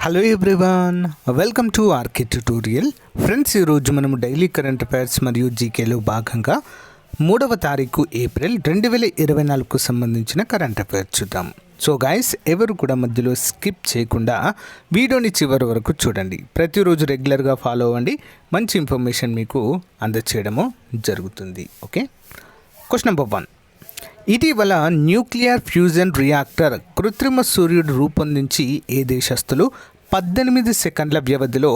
Hello everyone, welcome to RK tutorial. Friends, ఈరోజు మనము daily current affairs మరియు జీకేలో భాగంగా 3వ తారీఖు ఏప్రిల్ 2024కు సంబంధించిన కరెంట్ అఫైర్స్ చూద్దాం. సో గైస్, ఎవరు కూడా మధ్యలో స్కిప్ చేయకుండా వీడియోని చివరి వరకు చూడండి. ప్రతిరోజు రెగ్యులర్గా ఫాలో అవ్వండి. మంచి ఇన్ఫర్మేషన్ మీకు అందచేయడము జరుగుతుంది. Okay, question number 1. ఇటీవల న్యూక్లియర్ ఫ్యూజన్ రియాక్టర్ కృత్రిమ సూర్యుడు రూపొందించి ఏ దేశస్తులు 18 సెకండ్ల వ్యవధిలో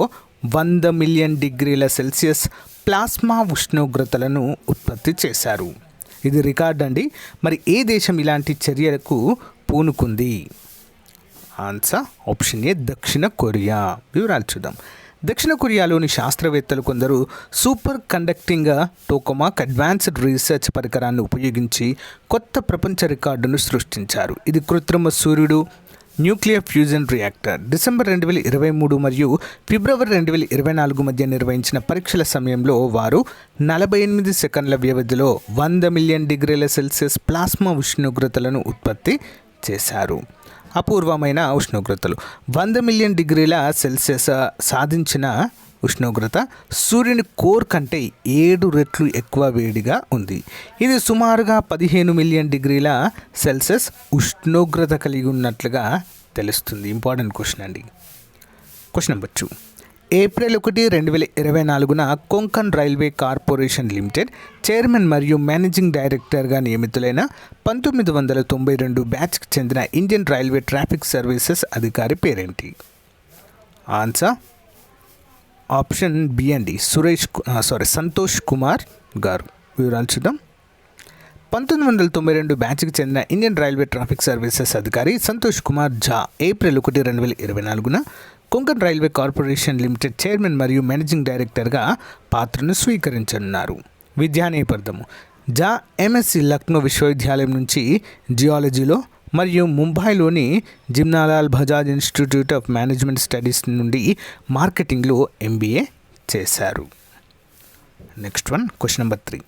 100 మిలియన్ డిగ్రీల సెల్సియస్ ప్లాస్మా ఉష్ణోగ్రతలను ఉత్పత్తి చేశారు? ఇది రికార్డ్ అండి. మరి ఏ దేశం ఇలాంటి చర్యలకు పూనుకుంది? ఆన్సర్ ఆప్షన్ ఏ, దక్షిణ కొరియా. వివరాలు చూద్దాం. దక్షిణ కొరియాలోని శాస్త్రవేత్తలు కొందరు సూపర్ కండక్టింగ్ టోకమాక్ అడ్వాన్స్డ్ రీసెర్చ్ పరికరాన్ని ఉపయోగించి కొత్త ప్రపంచ రికార్డును సృష్టించారు. ఇది కృత్రిమ సూర్యుడు న్యూక్లియర్ ఫ్యూజన్ రియాక్టర్. డిసెంబర్ 2023 మరియు ఫిబ్రవరి 2024 మధ్య నిర్వహించిన పరీక్షల సమయంలో వారు 48 సెకండ్ల వ్యవధిలో 100 మిలియన్ డిగ్రీల సెల్సియస్ ప్లాస్మా ఉష్ణోగ్రతలను ఉత్పత్తి చేశారు. అపూర్వమైన ఉష్ణోగ్రతలు. 100 మిలియన్ డిగ్రీల సెల్సియస్ సాధించిన ఉష్ణోగ్రత సూర్యుని కోర్ కంటే 7 రెట్లు ఎక్కువ వేడిగా ఉంది. ఇది సుమారుగా 15 మిలియన్ డిగ్రీల సెల్సియస్ ఉష్ణోగ్రత కలిగి ఉన్నట్లుగా తెలుస్తుంది. ఇంపార్టెంట్ క్వశ్చన్ అండి. Question number 2. April 1, 2024 Konkan railway corporation limited chairman మరియు మేనేజింగ్ డైరెక్టర్గా నియమితులైన 1992 బ్యాచ్కి చెందిన ఇండియన్ రైల్వే ట్రాఫిక్ సర్వీసెస్ అధికారి పేరేంటి? ఆన్సర్ ఆప్షన్ బి అండి, సంతోష్ కుమార్ గారు. వివరాలు చూద్దాం. 1992 బ్యాచ్కి చెందిన ఇండియన్ రైల్వే ట్రాఫిక్ సర్వీసెస్ అధికారి Santosh Kumar Jha April 1, 2024 Konkan railway corporation limited chairman మరియు మేనేజింగ్ డైరెక్టర్గా పాత్రను స్వీకరించనున్నారు. విద్యా నేపథ్యము. ఝా ఎంఎస్సి లక్నో విశ్వవిద్యాలయం నుంచి జియాలజీలో మరియు ముంబైలోని Jamnalal Bajaj institute of management studies నుండి మార్కెటింగ్లో ఎంబీఏ చేశారు. Next one, question number 3.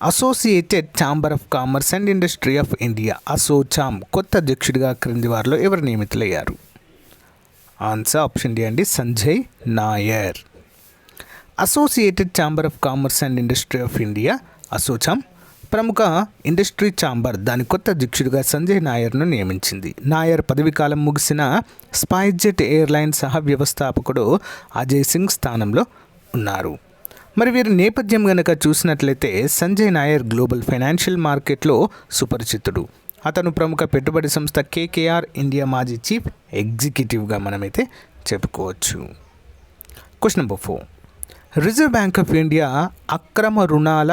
Associated chamber of commerce and industry of India ASSOCHAM కొత్త అధ్యక్షుడిగా క్రింది వారిలో ఎవరు నియమితులయ్యారు? ఆన్సర్ ఆప్షన్ డి అండి, Sanjay Nair. Associated chamber of commerce and industry of India ASSOCHAM ప్రముఖ ఇండస్ట్రీ ఛాంబర్ దాని కొత్త అధ్యక్షుడిగా సంజయ్ నాయర్ను నియమించింది. నాయర్ పదవీకాలం ముగిసిన స్పైస్జెట్ ఎయిర్లైన్స్ సహ వ్యవస్థాపకుడు అజయ్ సింగ్ స్థానంలో ఉన్నారు. మరి వీరి నేపథ్యం కనుక చూసినట్లయితే సంజయ్ నాయర్ గ్లోబల్ ఫైనాన్షియల్ మార్కెట్లో సుపరిచితుడు. అతను ప్రముఖ పెట్టుబడి సంస్థ కేకేఆర్ ఇండియా మాజీ చీఫ్ ఎగ్జిక్యూటివ్గా మనమైతే చెప్పుకోవచ్చు. Question number 4. Reserve bank of India అక్రమ రుణాల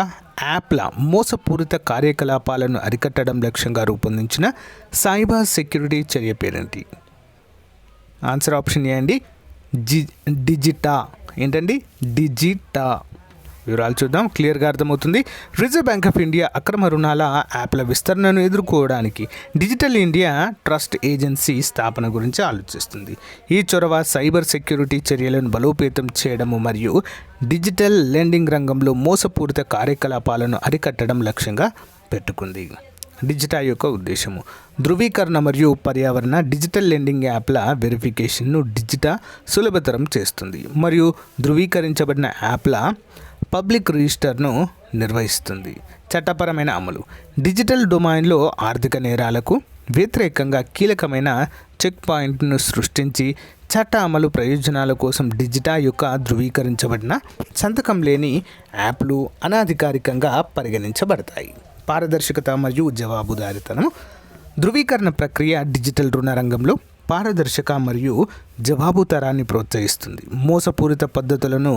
యాప్ల మోసపూరిత కార్యకలాపాలను అరికట్టడం లక్ష్యంగా రూపొందించిన సైబర్ సెక్యూరిటీ చర్య పేరేంటి? ఆన్సర్ ఆప్షన్ ఏ అండి, డిజిటా. ఏంటండి? డిజిటా. వివరాలు చూద్దాం, క్లియర్గా అర్థమవుతుంది. రిజర్వ్ బ్యాంక్ ఆఫ్ ఇండియా అక్రమ రుణాల యాప్ల విస్తరణను ఎదుర్కోవడానికి డిజిటల్ ఇండియా ట్రస్ట్ ఏజెన్సీ స్థాపన గురించి ఆలోచిస్తుంది. ఈ చొరవ సైబర్ సెక్యూరిటీ చర్యలను బలోపేతం చేయడము మరియు డిజిటల్ లెండింగ్ రంగంలో మోసపూరిత కార్యకలాపాలను అరికట్టడం లక్ష్యంగా పెట్టుకుంది. డిజిటా యొక్క ఉద్దేశము ధృవీకరణ మరియు పర్యావరణ డిజిటల్ లెండింగ్ యాప్ల వెరిఫికేషన్ను డిజిటా సులభతరం చేస్తుంది మరియు ధృవీకరించబడిన యాప్ల పబ్లిక్ రిజిస్టర్ను నిర్వహిస్తుంది. చట్టపరమైన అమలు. డిజిటల్ డొమైన్లో ఆర్థిక నేరాలకు వ్యతిరేకంగా కీలకమైన చెక్ పాయింట్ను సృష్టించి చట్ట అమలు ప్రయోజనాల కోసం డిజిటా యొక్క ధృవీకరించబడిన సంతకం లేని యాప్లు అనధికారికంగా పరిగణించబడతాయి. పారదర్శకత మరియు జవాబుదారీతనం. ధృవీకరణ ప్రక్రియ డిజిటల్ రుణ రంగంలో పారదర్శక మరియు జవాబుదారాన్ని ప్రోత్సహిస్తుంది, మోసపూరిత పద్ధతులను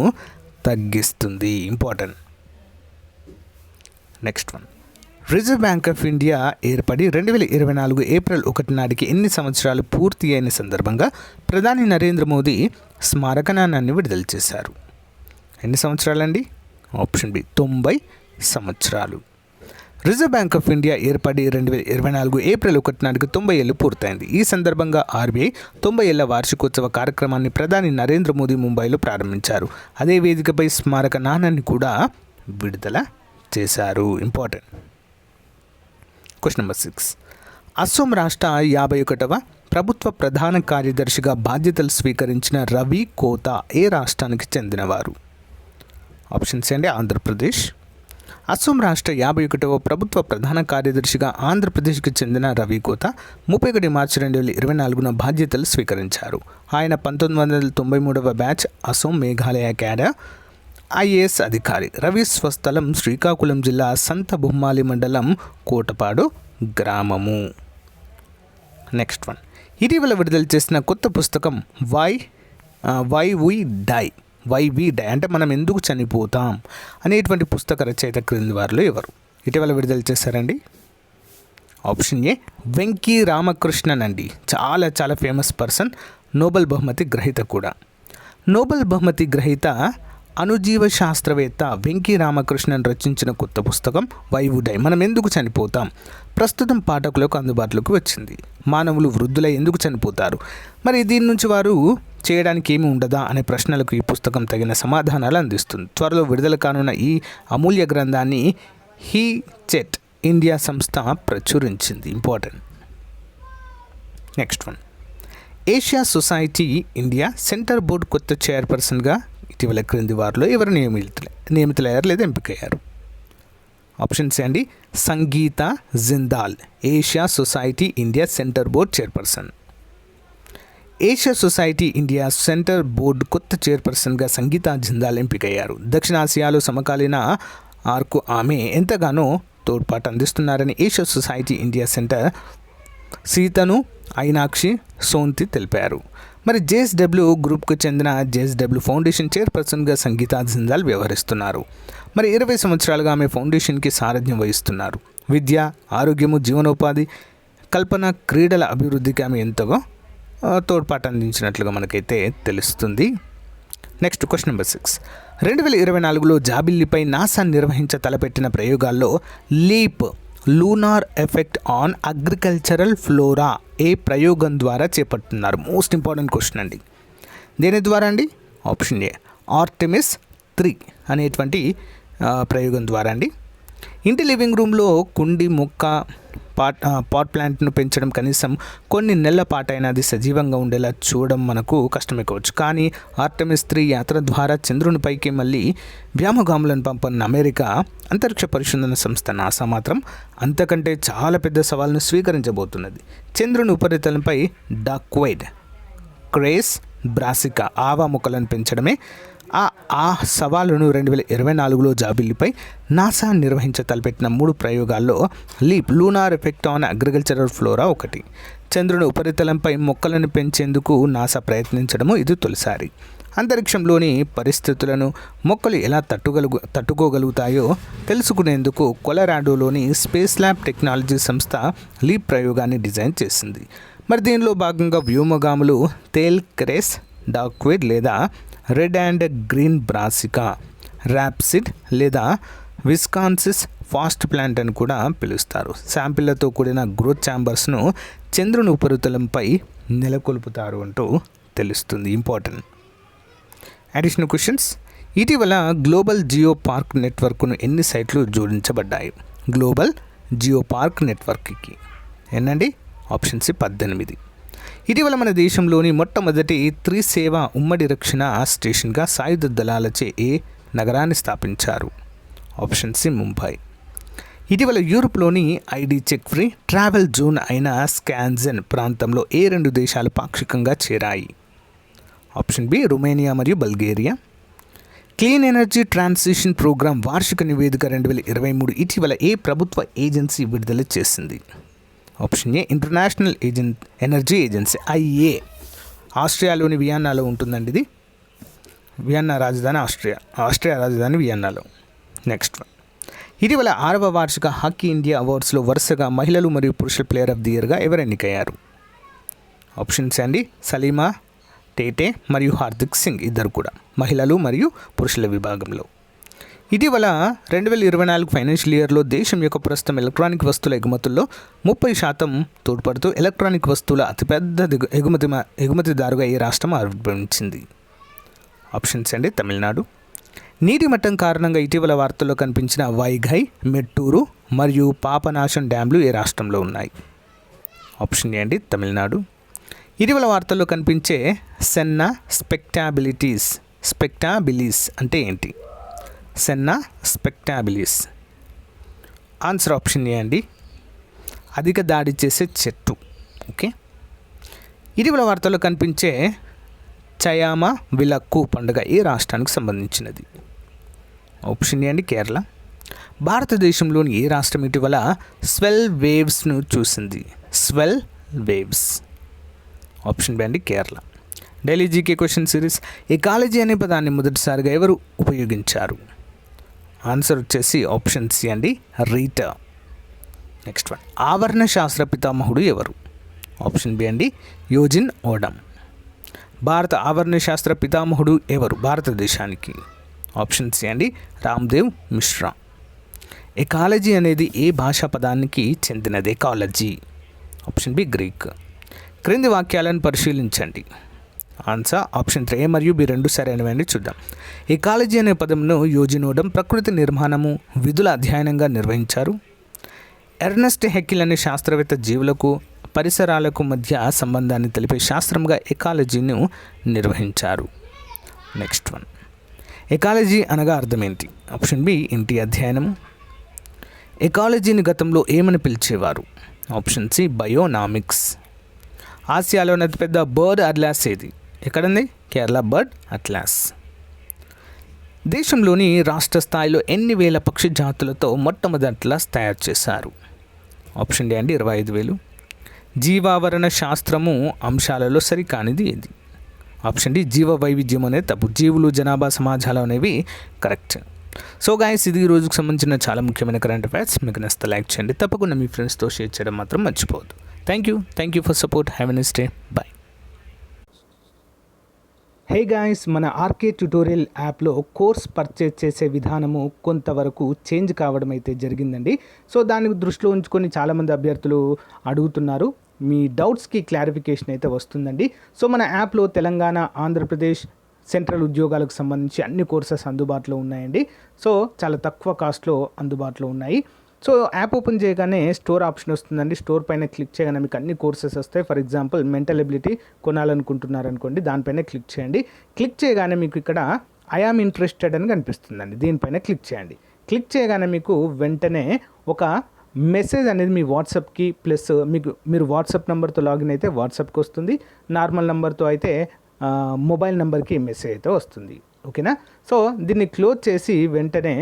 తగ్గిస్తుంది. Important. Next one. Reserve bank of India ఏర్పడి 2024 ఏప్రిల్ 1 నాటికి ఎన్ని సంవత్సరాలు పూర్తి అయిన సందర్భంగా ప్రధాని నరేంద్ర మోదీ స్మారక నాణాన్ని విడుదల చేశారు? ఎన్ని సంవత్సరాలండి? ఆప్షన్ బి 90 సంవత్సరాలు. రిజర్వ్ బ్యాంక్ ఆఫ్ ఇండియా ఏర్పడి 2024 ఏప్రిల్ 1 నాటికి 90 ఏళ్ళు పూర్తయింది. ఈ సందర్భంగా ఆర్బీఐ 90 ఏళ్ల వార్షికోత్సవ కార్యక్రమాన్ని ప్రధాని నరేంద్ర మోదీ ముంబైలో ప్రారంభించారు. అదే వేదికపై స్మారక నాణాన్ని కూడా విడుదల చేశారు. ఇంపార్టెంట్. Question number 6. అస్సోం రాష్ట్ర 51వ ప్రభుత్వ ప్రధాన కార్యదర్శిగా బాధ్యతలు స్వీకరించిన రవి కోతా ఏ రాష్ట్రానికి చెందినవారు? ఆప్షన్స్ అండి ఆంధ్రప్రదేశ్. అస్సాం రాష్ట్ర 51వ ప్రభుత్వ ప్రధాన కార్యదర్శిగా ఆంధ్రప్రదేశ్కి చెందిన రవి కోతా 31 మార్చి 2024 బాధ్యతలు స్వీకరించారు. ఆయన 1993వ batch Assam Meghalaya cadre IAS అధికారి. రవి స్వస్థలం శ్రీకాకుళం జిల్లా సంత బొమ్మాలి మండలం కోటపాడు గ్రామము. నెక్స్ట్ వన్, ఇటీవల విడుదల చేసిన కొత్త పుస్తకం వై వి డై అంటే మనం ఎందుకు చనిపోతాం అనేటువంటి పుస్తక రచయిత క్రింది వారిలో ఎవరు? ఇటీవల విడుదల చేశారండి. ఆప్షన్ ఏ వెంకీ రామకృష్ణన్ అండి. చాలా చాలా ఫేమస్ పర్సన్, నోబెల్ బహుమతి గ్రహీత కూడా. నోబెల్ బహుమతి గ్రహీత అణుజీవ శాస్త్రవేత్త వెంకీ రామకృష్ణన్ రచించిన కొత్త పుస్తకం వై వి డై మనం ఎందుకు చనిపోతాం ప్రస్తుతం పాఠకులకు అందుబాటులోకి వచ్చింది. మానవులు వృద్ధులై ఎందుకు చనిపోతారు, మరి దీని నుంచి వారు చేయడానికి ఏమి ఉండదా అనే ప్రశ్నలకు ఈ పుస్తకం తగిన సమాధానాలు అందిస్తుంది. త్వరలో విడుదల కానున్న ఈ అమూల్య గ్రంథాన్ని హీచెట్ ఇండియా సంస్థ ప్రచురించింది. Important. Next one, Asia society India centre board కొత్త చైర్పర్సన్గా ఇటీవల క్రింది వారిలో ఎవరు నియమితులయ్యారు లేదా ఎంపికయ్యారు? ఆప్షన్స్ అండి Sangeeta Jindal, Asia society India centre board chairperson. Asia society India centre board కొత్త చైర్పర్సన్గా సంగీత జిందాల్ ఎంపికయ్యారు. దక్షిణాసియాలో సమకాలీన ఆర్కు ఆమె ఎంతగానో తోడ్పాటు అందిస్తున్నారని ఏషియా సొసైటీ ఇండియా సెంటర్ సీతను ఐనాక్షి సోంతి తెలిపారు. మరి జేఎస్డబ్ల్యూ గ్రూప్కు చెందిన జేఎస్డబ్ల్యూ ఫౌండేషన్ చైర్పర్సన్గా సంగీత జిందాల్ వ్యవహరిస్తున్నారు. మరి 20 సంవత్సరాలుగా ఆమె ఫౌండేషన్కి సారథ్యం వహిస్తున్నారు. విద్య, ఆరోగ్యము, జీవనోపాధి కల్పన, క్రీడల అభివృద్ధికి ఆమె ఎంతగా తోడ్పాటు అందించినట్లుగా మనకైతే తెలుస్తుంది. Next question number 6. 2024లో జాబిల్లిపై నాసా తలపెట్టిన ప్రయోగాల్లో leap lunar effect on agricultural flora ఏ ప్రయోగం ద్వారా చేపడుతున్నారు? మోస్ట్ ఇంపార్టెంట్ క్వశ్చన్ అండి. దేని ద్వారా అండి? ఆప్షన్ ఏ ఆర్టెమిస్ 3 అనేటువంటి ప్రయోగం ద్వారా అండి. ఇంటి లివింగ్ రూమ్లో కుండి మొక్క పాట్ ప్లాంట్ను పెంచడం కనీసం కొన్ని నెలల పాటైనా అది సజీవంగా ఉండేలా చూడడం మనకు కష్టమే కావచ్చు. కానీ ఆర్టెమిస్ 3 యాత్ర ద్వారా చంద్రునిపైకి మళ్ళీ వ్యోమగాములను పంపన్న అమెరికా అంతరిక్ష పరిశోధన సంస్థ నాసా మాత్రం అంతకంటే చాలా పెద్ద సవాల్ను స్వీకరించబోతున్నది. చంద్రుని ఉపరితలంపై డక్వైడ్, క్రేస్ బ్రాసికా ఆవా మొక్కలను పెంచడమే ఆ సవాలును 2024లో జాబిల్లిపై నాసా తలపెట్టిన 3 ప్రయోగాల్లో leap lunar effect on agricultural flora ఒకటి. చంద్రుని ఉపరితలంపై మొక్కలను పెంచేందుకు నాసా ప్రయత్నించడము ఇది తొలిసారి. అంతరిక్షంలోని పరిస్థితులను మొక్కలు ఎలా తట్టుకోగలుగుతాయో తెలుసుకునేందుకు కొలరాడోలోని స్పేస్ ల్యాబ్ టెక్నాలజీ సంస్థ లీప్ ప్రయోగాన్ని డిజైన్ చేసింది. మరి దీనిలో భాగంగా వ్యోమగాములు తేల్ క్రేస్ డాక్వెడ్ లేదా రెడ్ అండ్ గ్రీన్ బ్రాసికా, ర్యాప్సిడ్ లేదా విస్కాన్సిస్ ఫాస్ట్ ప్లాంట్ అని కూడా పిలుస్తారు. శాంపిళ్లతో కూడిన గ్రోత్ ఛాంబర్స్ను చంద్రుని ఉపరితలంపై నెలకొల్పుతారు అంటూ తెలుస్తుంది. ఇంపార్టెంట్. Additional questions. ఇటీవల గ్లోబల్ జియో పార్క్ నెట్వర్క్ను ఎన్ని సైట్లు జోడించబడ్డాయి? గ్లోబల్ జియో పార్క్ నెట్వర్క్కి ఎన్నండి? Option C 18. ఇటీవల మన దేశంలోని మొట్టమొదటి త్రిసేవ ఉమ్మడి రక్షణ స్టేషన్గా సాయుధ దళాలచే ఏ నగరాన్ని స్థాపించారు? Option C Mumbai. ఇటీవల యూరోప్లోని ID check free travel zone అయిన స్కాన్జెన్ ప్రాంతంలో ఏ 2 దేశాలు పాక్షికంగా చేరాయి? ఆప్షన్ బి రొమేనియా మరియు Bulgaria. Clean energy transition program వార్షిక నివేదిక 2023 ఇటీవల ఏ ప్రభుత్వ ఏజెన్సీ విడుదల చేసింది? Option A international energy agency IA. ఆస్ట్రియాలోని వియన్నాలో ఉంటుందండి ఇది. వియన్నా రాజధాని ఆస్ట్రియా రాజధాని వియన్నాలో. Next one. ఇటీవల 6వ వార్షిక హాకీ ఇండియా అవార్డ్స్లో వరుసగా మహిళలు మరియు పురుషుల ప్లేయర్ ఆఫ్ ది ఇయర్గా ఎవరు ఎన్నికయ్యారు? ఆప్షన్స్ అండి సలీమా టేటే మరియు హార్దిక్ సింగ్, ఇద్దరు కూడా మహిళలు మరియు పురుషుల విభాగంలో. ఇటీవల 2024 ఫైనాన్షియల్ ఇయర్లో దేశం యొక్క ప్రస్తుతం ఎలక్ట్రానిక్ వస్తువుల ఎగుమతుల్లో 30% తోడ్పడుతూ ఎలక్ట్రానిక్ వస్తువుల అతిపెద్ద ఎగుమతిదారుగా ఈ రాష్ట్రం ఆవిర్భవించింది. ఆప్షన్స్ అండి తమిళనాడు. నీటి మట్టం కారణంగా ఇటీవల వార్తల్లో కనిపించిన వైఘై, మెట్టూరు మరియు పాపనాశం డ్యాంలు ఏ రాష్ట్రంలో ఉన్నాయి? ఆప్షన్ ఏ అండి తమిళనాడు. ఇటీవల వార్తల్లో కనిపించే సెన్నా స్పెక్టాబిలిస్ అంటే ఏంటి? సెన్నా స్పెక్టాబిలిస్. ఆన్సర్ ఆప్షన్ ఏ అండి, అధిక దాడి చేసే చెట్టు. ఓకే. ఇటీవల వార్తల్లో కనిపించే చయామ విలక్కు పండుగ ఏ రాష్ట్రానికి సంబంధించినది? ఆప్షన్ ఏ అండి, కేరళ. భారతదేశంలోని ఏ రాష్ట్రం ఇటీవల స్వెల్ వేవ్స్ను చూసింది? Swell waves. ఆప్షన్ బి అండి, Kerala. Delhi GK question series. Ecology అనే పదాన్ని మొదటిసారిగా ఎవరు ఉపయోగించారు? ఆన్సర్ వచ్చేసి ఆప్షన్ సి అండి, రీటర్. Next one. ఆవరణ శాస్త్ర పితామహుడు ఎవరు? ఆప్షన్ బి అండి, యోజిన్ ఓడమ్. భారత ఆవరణ శాస్త్ర పితామహుడు ఎవరు భారతదేశానికి? ఆప్షన్ సి అండి, రామ్దేవ్ మిశ్రా. ఎకాలజీ అనేది ఏ భాషా పదానికి చెందినది? ఎకాలజీ. Option B, Greek. క్రింది వాక్యాలను పరిశీలించండి. ఆన్సర్ ఆప్షన్ 3 మరియు బి రెండు సరైనవని చూద్దాం. ఎకాలజీ అనే పదంను యోజినోడమ్ ప్రకృతి నిర్మాణము విధుల అధ్యయనంగా నిర్వహించారు. ఎర్నెస్ట్ హెకిల్ అనే శాస్త్రవేత్త జీవులకు పరిసరాలకు మధ్య సంబంధాన్ని తెలిపే శాస్త్రంగా ఎకాలజీని నిర్వహించారు. Next one. ఎకాలజీ అనగా అర్థం ఏంటి? ఆప్షన్ బి, ఇంటి అధ్యయనము. ఎకాలజీని గతంలో ఏమని పిలిచేవారు? Option C, bionomics. ఆసియాలోని అతిపెద్ద బర్డ్ అట్లాస్ ఏది? ఎక్కడుంది? Kerala bird atlas. దేశంలోని రాష్ట్ర స్థాయిలో ఎన్ని వేల పక్షి జాతులతో మొట్టమొదటి అట్లాస్ తయారు చేశారు? ఆప్షన్ డి అండి, 25,000. జీవావరణ శాస్త్రము అంశాలలో సరికానిది ఏది? ఆప్షన్ డి, జీవ వైవిధ్యం అనేది తప్పు. జీవులు, జనాభా, సమాజాలు అనేవి కరెక్ట్. సో గైస్, ఇది ఈ రోజుకు సంబంధించిన చాలా ముఖ్యమైన కరెంట్ అఫైర్స్. మీకు నచ్చితే లైక్ చేయండి, తప్పకుండా మీ ఫ్రెండ్స్తో షేర్ చేయడం మాత్రం మర్చిపోవద్దు. Thank you for support. Have a nice day. Bye. Hey guys, మన ఆర్కే ట్యుటోరియల్ యాప్లో కోర్స్ పర్చేజ్ చేసే విధానము కొంతవరకు చేంజ్ కావడం అయితే జరిగిందండి. సో దాన్ని దృష్టిలో ఉంచుకొని చాలామంది అభ్యర్థులు అడుగుతున్నారు. మీ డౌట్స్కి క్లారిఫికేషన్ అయితే వస్తుందండి. సో మన యాప్లో తెలంగాణ, ఆంధ్రప్రదేశ్, సెంట్రల్ ఉద్యోగాలకు సంబంధించి అన్ని కోర్సెస్ అందుబాటులో ఉన్నాయండి. సో చాలా తక్కువ కాస్ట్లో అందుబాటులో ఉన్నాయి. సో యాప్ ఓపెన్ చేయగానే స్టోర్ ఆప్షన్ వస్తుందండి. స్టోర్ పైన క్లిక్ చేయగానే మీకు అన్ని కోర్సెస్ వస్తాయి. ఫర్ ఎగ్జాంపుల్ మెంటల్ ఎబిలిటీ కొనాలనుకుంటున్నారనుకోండి, దానిపైన క్లిక్ చేయండి. క్లిక్ చేయగానే మీకు ఇక్కడ ఐఆమ్ ఇంట్రెస్టెడ్ అని కనిపిస్తుందండి. దీనిపైన క్లిక్ చేయండి. క్లిక్ చేయగానే మీకు వెంటనే ఒక మెసేజ్ అనేది మీ వాట్సాప్కి ప్లస్ మీరు వాట్సాప్ నెంబర్తో లాగిన్ అయితే వాట్సాప్కి వస్తుంది. నార్మల్ నెంబర్తో అయితే మొబైల్ నెంబర్కి మెసేజ్ అయితే వస్తుంది. ఓకేనా? సో దీన్ని క్లోజ్ చేసి వెంటనే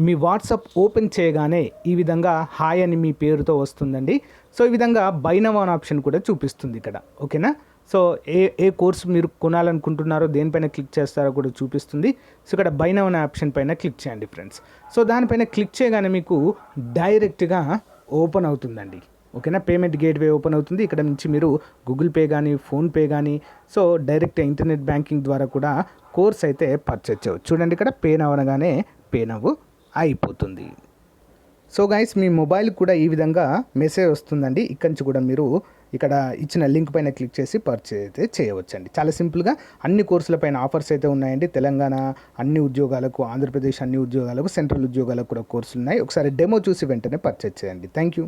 మీ వాట్సాప్ ఓపెన్ చేయగానే ఈ విధంగా హాయ్ అని మీ పేరుతో వస్తుందండి. సో ఈ విధంగా బై నౌ అనే ఆప్షన్ కూడా చూపిస్తుంది ఇక్కడ. ఓకేనా? సో ఏ కోర్స్ మీరు కొనాలనుకుంటున్నారో దేనిపైన క్లిక్ చేస్తారో కూడా చూపిస్తుంది. సో ఇక్కడ బై నౌ అనే ఆప్షన్ పైన క్లిక్ చేయండి ఫ్రెండ్స్. సో దానిపైన క్లిక్ చేయగానే మీకు డైరెక్ట్గా ఓపెన్ అవుతుందండి. ఓకేనా? పేమెంట్ గేట్వే ఓపెన్ అవుతుంది. ఇక్కడ నుంచి మీరు గూగుల్ పే కానీ, ఫోన్పే కానీ, సో డైరెక్ట్ ఇంటర్నెట్ బ్యాంకింగ్ ద్వారా కూడా కోర్స్ అయితే పర్చేజ్ చేయవచ్చు. చూడండి, ఇక్కడ పే నౌ అనగానే పే నౌ అయిపోతుంది. సో గైస్, మీ మొబైల్ కూడా ఈ విధంగా మెసేజ్ వస్తుందండి. ఇక్కడి నుంచి కూడా మీరు ఇక్కడ ఇచ్చిన లింక్ పైన క్లిక్ చేసి పర్చేజ్ అయితే చేయవచ్చండి. చాలా సింపుల్గా అన్ని కోర్సుల పైన ఆఫర్స్ అయితే ఉన్నాయండి. తెలంగాణ అన్ని ఉద్యోగాలకు, ఆంధ్రప్రదేశ్ అన్ని ఉద్యోగాలకు, సెంట్రల్ ఉద్యోగాలకు కూడా కోర్సులు ఉన్నాయి. ఒకసారి డెమో చూసి వెంటనే పర్చేజ్ చేయండి. Thank you.